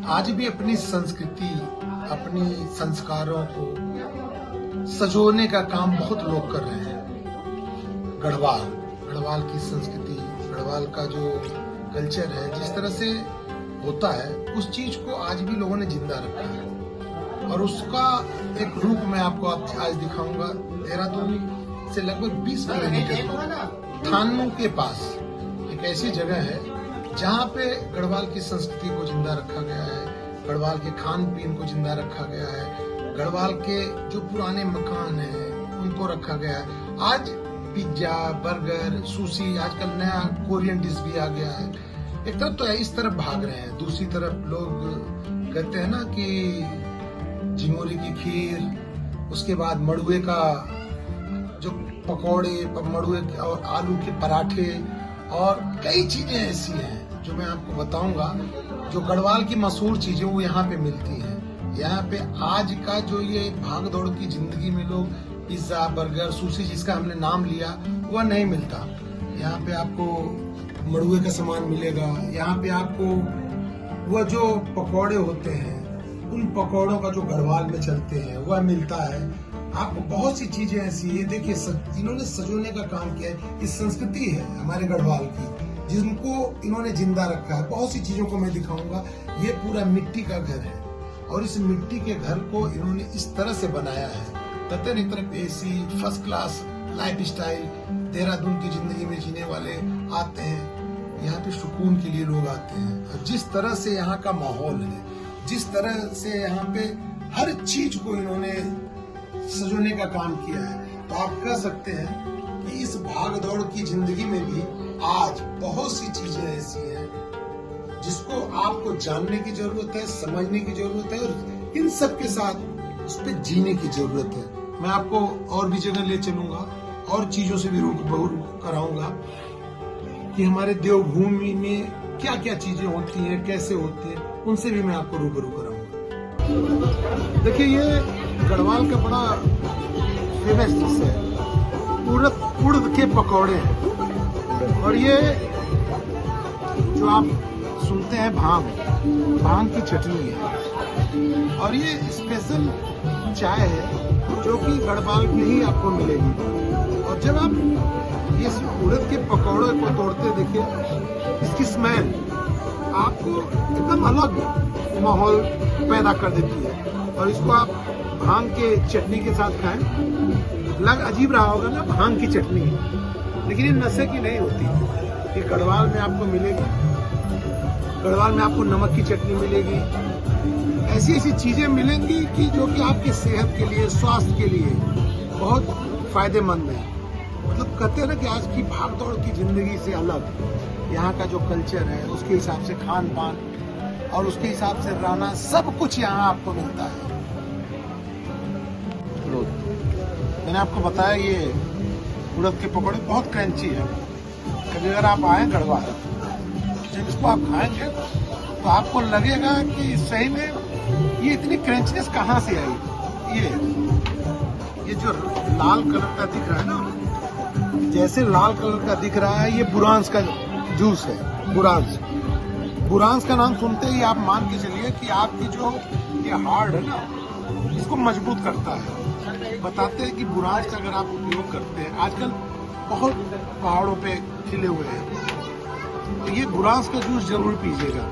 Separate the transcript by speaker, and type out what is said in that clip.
Speaker 1: आज भी अपनी संस्कृति, अपनी संस्कारों को सजोने का काम बहुत लोग कर रहे हैं। गढ़वाल की संस्कृति, गढ़वाल का जो कल्चर है, जिस तरह से होता है, उस चीज को आज भी लोगों ने जिंदा रखा है। और उसका एक रूप मैं आपको आज दिखाऊंगा। देहरादून से लगभग 20 किलोमीटर थानू के पास एक ऐसी जगह है जहाँ पे गढ़वाल की संस्कृति को जिंदा रखा गया है, गढ़वाल के खान पीन को जिंदा रखा गया है, गढ़वाल के जो पुराने मकान हैं उनको रखा गया है। आज पिज्जा, बर्गर, सुशी, आजकल नया कोरियन डिश भी आ गया है। एक तरफ तो इस तरफ भाग रहे हैं, दूसरी तरफ लोग कहते हैं ना कि झिंगोरी की खीर, उसके बाद मड़ुए का जो पकौड़े, मड़ुए और आलू के पराठे और कई चीजें ऐसी हैं जो मैं आपको बताऊंगा, जो गढ़वाल की मशहूर चीजें वो यहाँ पे मिलती हैं। यहाँ पे आज का जो ये भाग दौड़ की जिंदगी में लोग पिज्जा, बर्गर, सुशी जिसका हमने नाम लिया, वह नहीं मिलता। यहाँ पे आपको मड़ुए का सामान मिलेगा, यहाँ पे आपको वह जो पकौड़े होते हैं, उन पकौड़ों का जो गढ़वाल में चलते हैं वह मिलता है। आपको बहुत सी चीजें ऐसी है, देखिए इन्होंने सजोने का काम किया है। इस संस्कृति है हमारे गढ़वाल की, जिनको इन्होंने जिंदा रखा है। बहुत सी चीजों को मैं दिखाऊंगा। ये पूरा मिट्टी का घर है और इस मिट्टी के घर को इन्होंने इस तरह से बनाया है। कहते हैं एक तरफ AC, first class life style, Dehradun की जिंदगी में जीने वाले आते हैं। यहाँ पे सुकून के लिए लोग आते हैं। और जिस तरह से यहाँ का माहौल है, जिस तरह से यहाँ पे हर चीज को इन्होंने सजोने का काम किया है, तो आप कह सकते हैं कि इस भाग दौड़ की जिंदगी में भी आज बहुत सी चीजें ऐसी हैं जिसको आपको जानने की जरूरत है, समझने की जरूरत है और इन सब के साथ उस पर जीने की जरूरत है। मैं आपको और भी जगह ले चलूंगा और चीजों से भी रूबरू कराऊंगा कि हमारे देवभूमि में क्या क्या चीजें होती हैं, कैसे होती हैं, उनसे भी मैं आपको रूबरू कराऊंगा। देखिए, ये गढ़वाल का बड़ा फेमस डिश है, उड़द के पकौड़े हैं। और ये जो आप सुनते हैं भांग की चटनी है। और ये स्पेशल चाय है जो कि गढ़वाल में ही आपको मिलेगी। और जब आप ये उड़द के पकौड़े को तोड़ते देखिए, इसकी स्मेल आपको एकदम अलग माहौल पैदा कर देती है। और इसको आप भांग के चटनी के साथ खाएं, लग अजीब रहा होगा ना, भांग की चटनी, लेकिन ये नशे की नहीं होती। ये गढ़वाल में आपको मिलेगी। गढ़वाल में आपको नमक की चटनी मिलेगी। ऐसी ऐसी चीजें मिलेंगी कि जो कि आपकी सेहत के लिए, स्वास्थ्य के लिए बहुत फायदेमंद है। मतलब कहते हैं ना कि आज की भागदौड़ की जिंदगी से अलग यहाँ का जो कल्चर है, उसके हिसाब से खान पान और उसके हिसाब से रहना, सब कुछ यहाँ आपको मिलता है। मैंने आपको बताया ये उड़द के पकौड़े बहुत क्रंची है। कभी अगर आप आए गढ़वाल, जब इसको आप खाएंगे तो आपको लगेगा कि सही में ये इतनी क्रंचनेस कहाँ से आई। ये जो लाल कलर का दिख रहा है ना, जैसे लाल कलर का दिख रहा है, ये बुरांस का जूस है। बुरांस का नाम सुनते ही आप मान के चलिए कि आपकी जो ये हार्ट है ना, इसको मजबूत करता है। बताते हैं कि बुरांस का अगर आप उपयोग करते हैं, आजकल बहुत पहाड़ों पे खिले हुए हैं, तो ये बुरांस का जूस जरूर पीजिएगा।